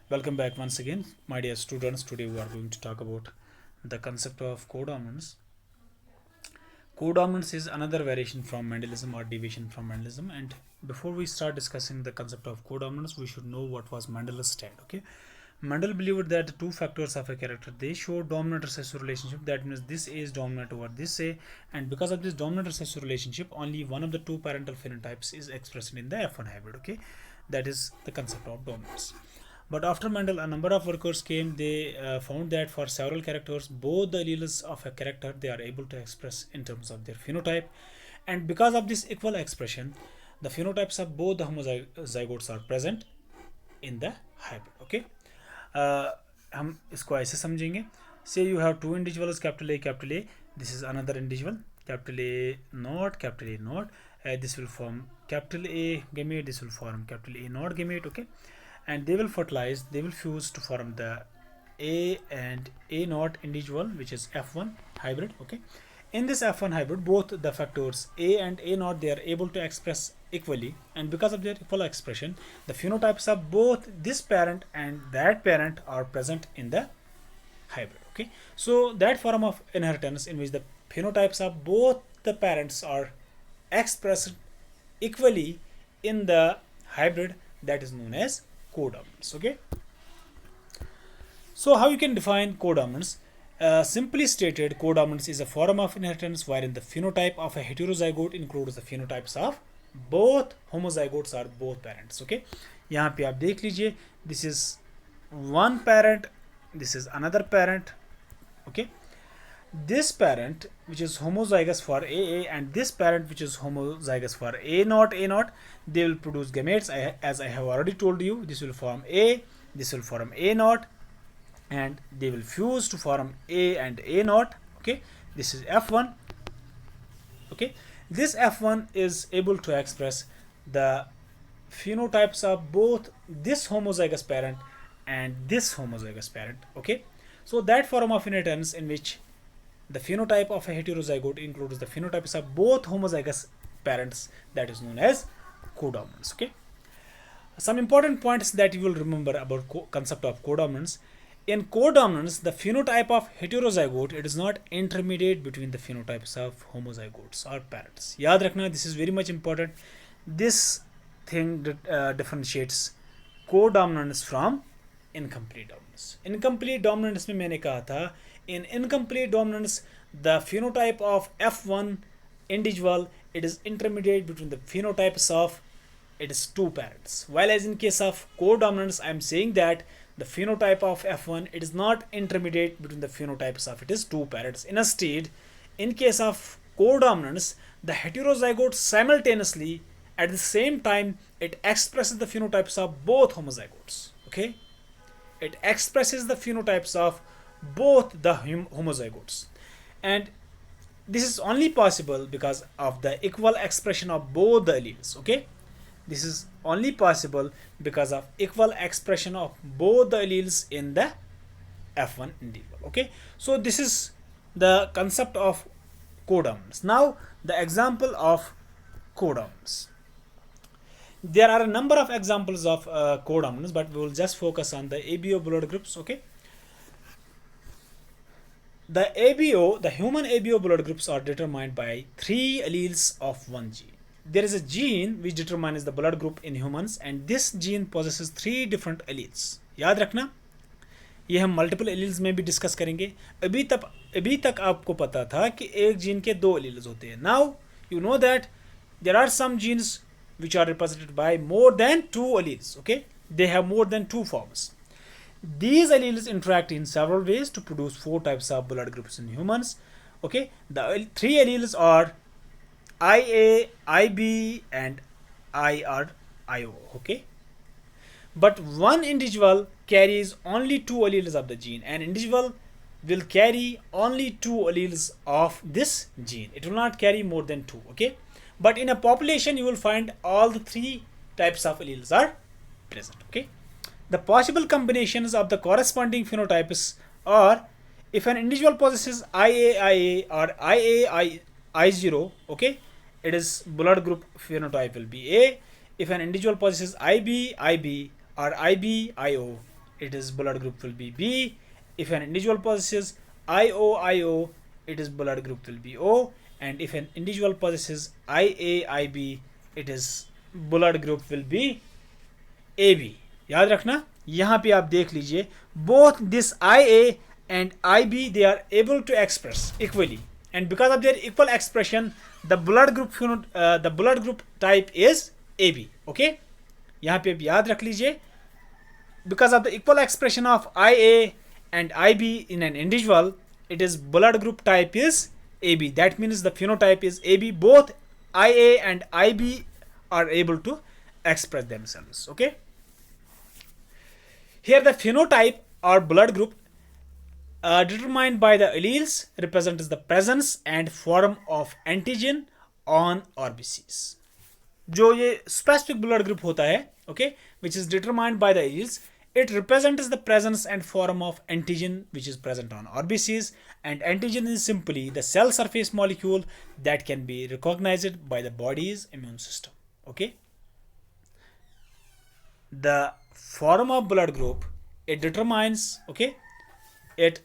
Welcome back once again, my dear students. Today we are going to talk about the concept of codominance. Codominance is another variation from Mendelism or deviation from Mendelism. And before we start discussing the concept of codominance, we should know what was Mendel's stand. Okay, Mendel believed that the two factors of a character they show dominant recessive relationship. That means this A is dominant over this A, and because of this dominant recessive relationship, only one of the two parental phenotypes is expressed in the F1 hybrid. Okay, that is the concept of dominance. But after Mendel, a number of workers came. They found that for several characters, both the alleles of a character they are able to express in terms of their phenotype, and because of this equal expression, the phenotypes of both the homozygotes are present in the hybrid. Okay, हम इसको ऐसे समझेंगे. Say you have two individuals, capital A. This is another individual, capital A not, capital A not. This will form capital A gamete. This will form capital A not gamete. Okay, and they will fertilize, they will fuse to form the A and A naught individual, which is F1 hybrid. Okay, in this F1 hybrid, both the factors A and A naught they are able to express equally, and because of their equal expression, the phenotypes of both this parent and that parent are present in the hybrid. Okay, so that form of inheritance in which the phenotypes of both the parents are expressed equally in the hybrid, that is known as codominance. Okay, so how you can define codominance? Simply stated, codominance is a form of inheritance wherein the phenotype of a heterozygote includes the phenotypes of both homozygotes or both parents. Okay, यहाँ पे आप देख लीजिए, this is one parent, this is another parent. Okay, this parent which is homozygous for AA and this parent which is homozygous for A naught, they will produce gametes. As I have already told you, this will form A, this will form A naught, and they will fuse to form A and A naught. Okay, this is F1. Okay, this F1 is able to express the phenotypes of both this homozygous parent and this homozygous parent. Okay, so that form of inheritance in which the phenotype of a heterozygote includes the phenotypes of both homozygous parents, that is known as codominance. Okay, some important points that you will remember about concept of codominance. In codominance, the phenotype of heterozygote it is not intermediate between the phenotypes of homozygotes or parents. याद रखना, this is very much important. This thing differentiates codominance from incomplete dominance. Incomplete dominance में मैंने कहा था, in incomplete dominance, the phenotype of F1 individual it is intermediate between the phenotypes of its two parents. While as in case of codominance, I am saying that the phenotype of F1 it is not intermediate between the phenotypes of its two parents. Instead, in case of codominance, the heterozygote simultaneously at the same time it expresses the phenotypes of both homozygotes. Okay, it expresses the phenotypes of both the homozygotes, and this is only possible because of the equal expression of both the alleles. Okay, this is only possible because of equal expression of both the alleles in the F1 individual. Okay, so this is the concept of codominance. Now the example of codominance. There are a number of examples of codominance, but we will just focus on the ABO blood groups. Okay, the ABO, the human ABO blood groups are determined by three alleles of one gene. There is a gene which determines the blood group in humans, and this gene possesses three different alleles. याद रखना, ये हम multiple alleles में भी discuss करेंगे. अभी तक आपको पता था कि एक जीन के दो एलील्स होते हैं. Now you know that there are some genes which are represented by more than two alleles. Okay, they have more than two forms. These alleles interact in several ways to produce four types of blood groups in humans. Okay, the three alleles are IA, IB, and IO. Okay, but one individual carries only two alleles of the gene. An individual will carry only two alleles of this gene. It will not carry more than two. Okay, but in a population you will find all the three types of alleles are present. Okay, the possible combinations of the corresponding phenotypes are if an individual possesses IAIA or IAI0, okay, it is blood group phenotype will be A. If an individual possesses IB, IB or IBIO, its blood group will be B. If an individual possesses IO, its blood group will be O. And if an individual possesses IB, its blood group will be AB. याद रखना, यहाँ पे आप देख लीजिए, both this IA and IB, they are able to express equally, and because of their equal expression, the blood group type is AB. Okay, यहाँ पे आप याद रख लीजिए, because of the equal expression of IA and IB in an individual, it is blood group type is AB. That means the phenotype is AB. Both IA and IB are able to express themselves. Okay. Here the phenotype or blood group determined by the alleles represents the presence and form of antigen on RBCs. जो ये specific blood group होता है, okay, which is determined by the alleles, it represents the presence and form of antigen which is present on RBCs, and antigen is simply the cell surface molecule that can be recognized by the body's immune system. Okay. The form of blood group, it determines, okay, it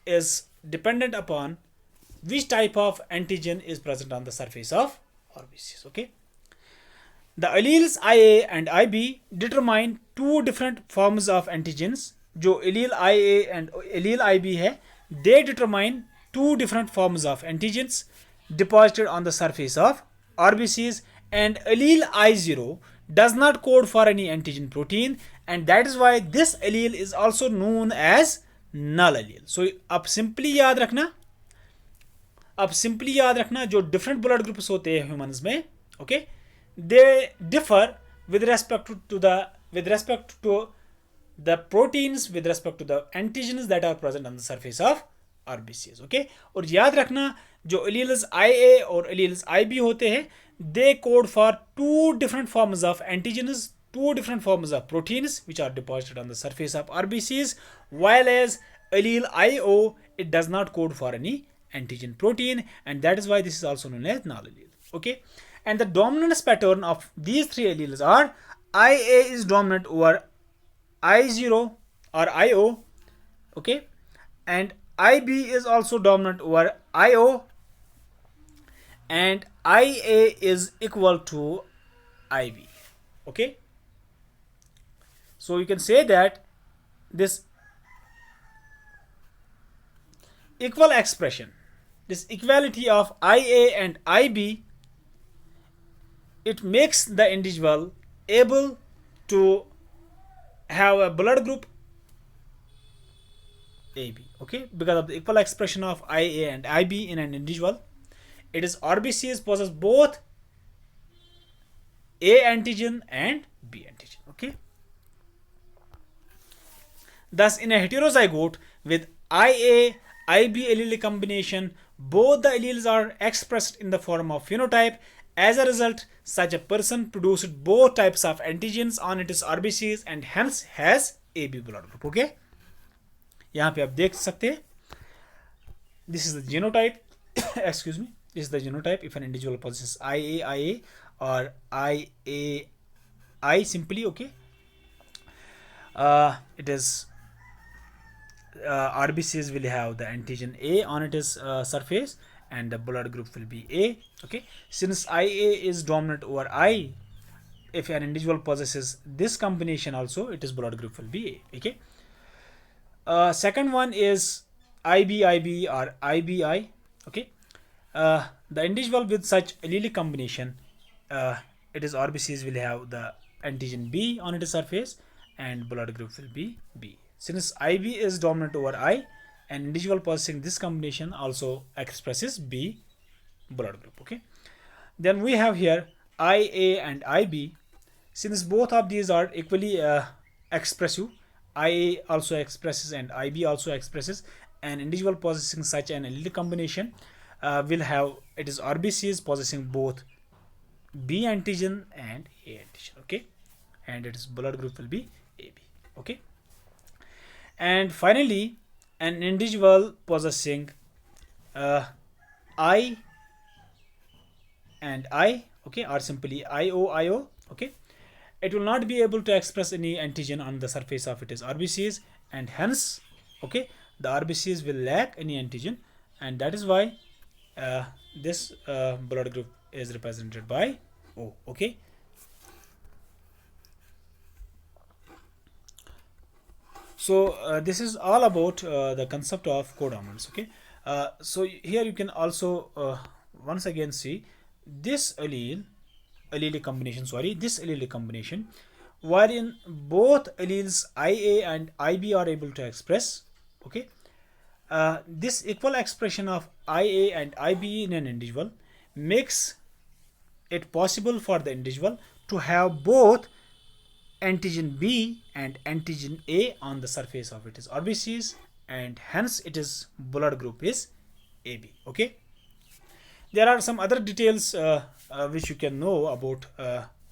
is dependent upon which type of antigen is present on the surface of RBCs. Okay. The alleles IA and IB determine two different forms of antigens. जो allele IA and allele IB है, they determine two different forms of antigens deposited on the surface of RBCs, and allele I0 does not code for any antigen protein, and that is why this allele is also known as null allele. So अब simply याद रखना जो different blood groups होते हैं humans में, okay, they differ with respect to the proteins, with respect to the antigens that are present on the surface of RBCs. Okay, और याद रखना जो alleles IA और alleles IB होते हैं, they code for two different forms of antigens, two different forms of proteins which are deposited on the surface of RBCs, while as allele IO, it does not code for any antigen protein, and that is why this is also known as null allele. Okay, and the dominance pattern of these three alleles are IA is dominant over I0 or IO, okay, and IB is also dominant over IO, and IA is equal to IB. Okay, so you can say that this equal expression, this equality of IA and IB, it makes the individual able to have a blood group AB. Okay, because of the equal expression of IA and IB in an individual, it is RBCs possess both A antigen and B antigen. Okay, thus in a heterozygote with IA IB allele combination, both the alleles are expressed in the form of phenotype. As a result, such a person produced both types of antigens on its RBCs and hence has AB blood group. Okay, यहाँ पे आप देख सकते हैं, this is the genotype. Excuse me, this is the genotype. If an individual possesses IAIA or IAI simply, okay, it is RBCs will have the antigen A on its surface, and the blood group will be A. Okay, since IA is dominant over I, if an individual possesses this combination also, its blood group will be A. Okay, second one is IBIB or IBI. Okay, the individual with such allelic combination, it is RBCs will have the antigen B on its surface, and blood group will be B. Since IB is dominant over I, an individual possessing this combination also expresses B blood group. Okay, then we have here IA and IB. Since both of these are equally expressive, IA also expresses and IB also expresses, an individual possessing such an allelic combination will have, it is RBCs possessing both B antigen and A antigen. Okay, and its blood group will be AB. Okay, and finally an individual possessing I and I, okay, or simply IO, okay, it will not be able to express any antigen on the surface of its RBCs, and hence, okay, the RBCs will lack any antigen, and that is why this blood group is represented by O. Okay. So this is all about the concept of codominance. Okay. So here you can also once again see this allele combination, sorry, this allele combination, wherein both alleles IA and IB are able to express. Okay. This equal expression of IA and IB in an individual makes it possible for the individual to have both antigen B and antigen A on the surface of its RBCs, and hence its blood group is AB. Okay. There are some other details which you can know about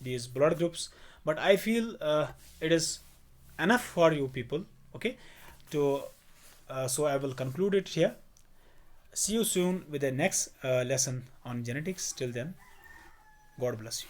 these blood groups, but I feel it is enough for you people. Okay. To so I will conclude it here. See you soon with the next lesson on genetics. Till then, God bless you.